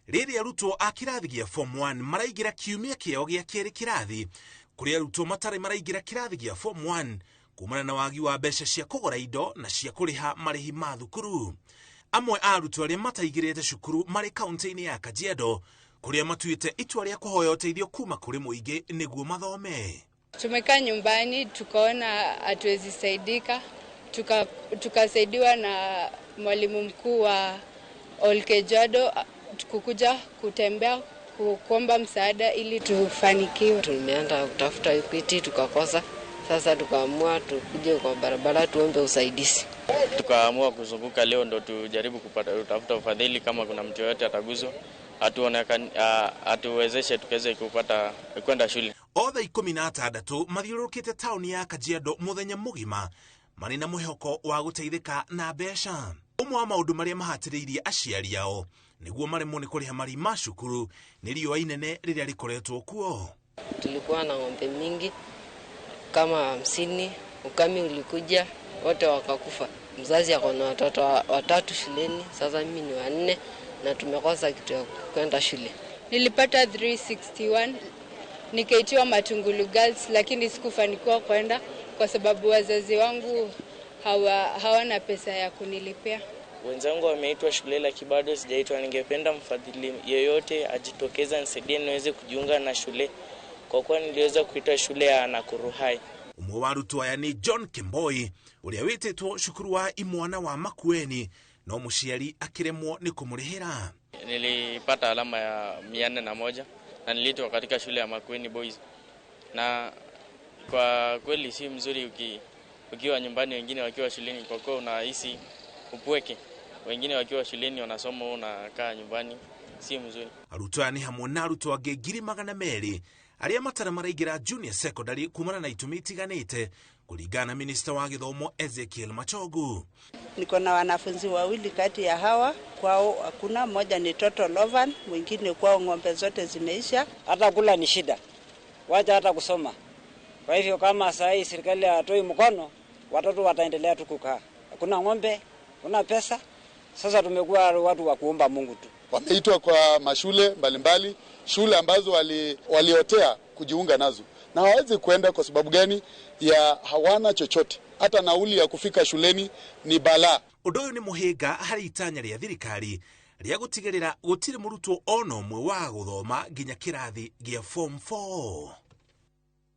Rĩrĩ arutwo a kĩrathi gĩa form 1 maraingĩra kiumia kĩao gĩa kerĩ kĩrathi, kũrĩ arutwo matarĩ maraingĩra kĩrathi gĩa form 1 kumana na wagi wa mbeca cia kũgũra indo na cia kũrĩha marĩhi ma thukuru. Amwe a arutwo arĩa mataingĩrĩte cukuru marĩ kaunti-inĩ ya Kajiado, kũrĩa matuĩte itua rĩa kũhoya ũteithio kuma kũrĩ mũingĩ nĩguo mathome. Tumekaa nyumbani tukaona hatuwezi saidika, tukasaidiwa na mwalimu mkuu wa Kajiado kukuja kutembea kuomba msaada ili tufanikiwe. Tumeenda kutafuta Equity tukakosa, sasa tukaamua tukuje kwa barabara tuombe usaidizi. Tukaamua kuzunguka leo ndo tujaribu kutafuta ufadhili kama kuna mtu yote ataguzwa atuwezeshe tukaweze kupata kwenda shule. Othe 16 mathiũrũrũkĩte tauni ya Kajiado mũthenya mũgima marĩ na mwĩhoko wa gũteithĩka na mbeca. Ũmwe wa maũndũ marĩa mahatĩrĩirie aciari ao nĩguo maremwo nĩ kũrĩha marĩhi ma cukuru nĩ riũa inene rĩrĩa rĩkoretwo kuo. Tulikuwa na ng'ombe mingi kama 50, ukame ulikuja wote wakakufa. Mzazi ako na watoto watatu shuleni, sasa mimi ni 4 na tumekosa kitu ya kwenda shule. Nilipata 361 nikaitiwa Matungulu Girls, lakini sikufanikiwa kwenda kwa sababu wazazi wangu hawana pesa ya kunilipia. Wenzangu wameitwa shule lakini bado sijaitwa. Ningependa mfadhili yeyote ajitokeza nisaidie niweze kujiunga na shule kwa kuwa niliweza kuitwa shule ya Nakuru High. Umwe wa arutwo aya ni John Kemboi ũrĩa wĩtĩtwo cukuru wa imwana wa Makueni, no mũciari akĩremwo nĩ kũmũrĩhĩra. Nilipata alama ya 401 na niliitwa katika shule ya Makueni Boys. Na kwa kweli si mzuri ukiwa nyumbani wengine wakiwa shuleni kwa kuwa unahisi upweke. Wengine wakiwa shuleni wanasoma unakaa nyumbani, si mzuri. Arutwo aya nĩ hamwe na arutwo angĩ 200,000 arĩa matarĩ maraingĩra junior secondary kumana na itũmi itiganĩte kulingana na Minister wa Gĩthomo Ezekiel Machogu. Niko na wanafunzi wawili kati ya hawa, kwao hakuna, mmoja ni total orphan, mwingine kwao ng'ombe zote zimeisha. Hata kula ni shida, wacha hata kusoma. Kwa hivyo kama saa hii serikali hatoi mkono, watoto wataendelea tu kukaa. Hakuna ng'ombe, kuna pesa. Sasa tumekuwa watu wa kuomba Mungu tu. Wameitwa kwa mashule mbalimbali, shule ambazo waliotea kujiunga nazo. Na hawezi kwenda kwa sababu gani? Ya hawana chochote. Hata nauli ya kufika shuleni ni balaa. Ũndũ ũyũ nĩ mũhĩnga harĩ itanya rĩa thirikari rĩa gũtigĩrĩra gũtirĩ mũrutwo ona ũmwe wa gũthoma nginya kĩrathi gĩa form 4.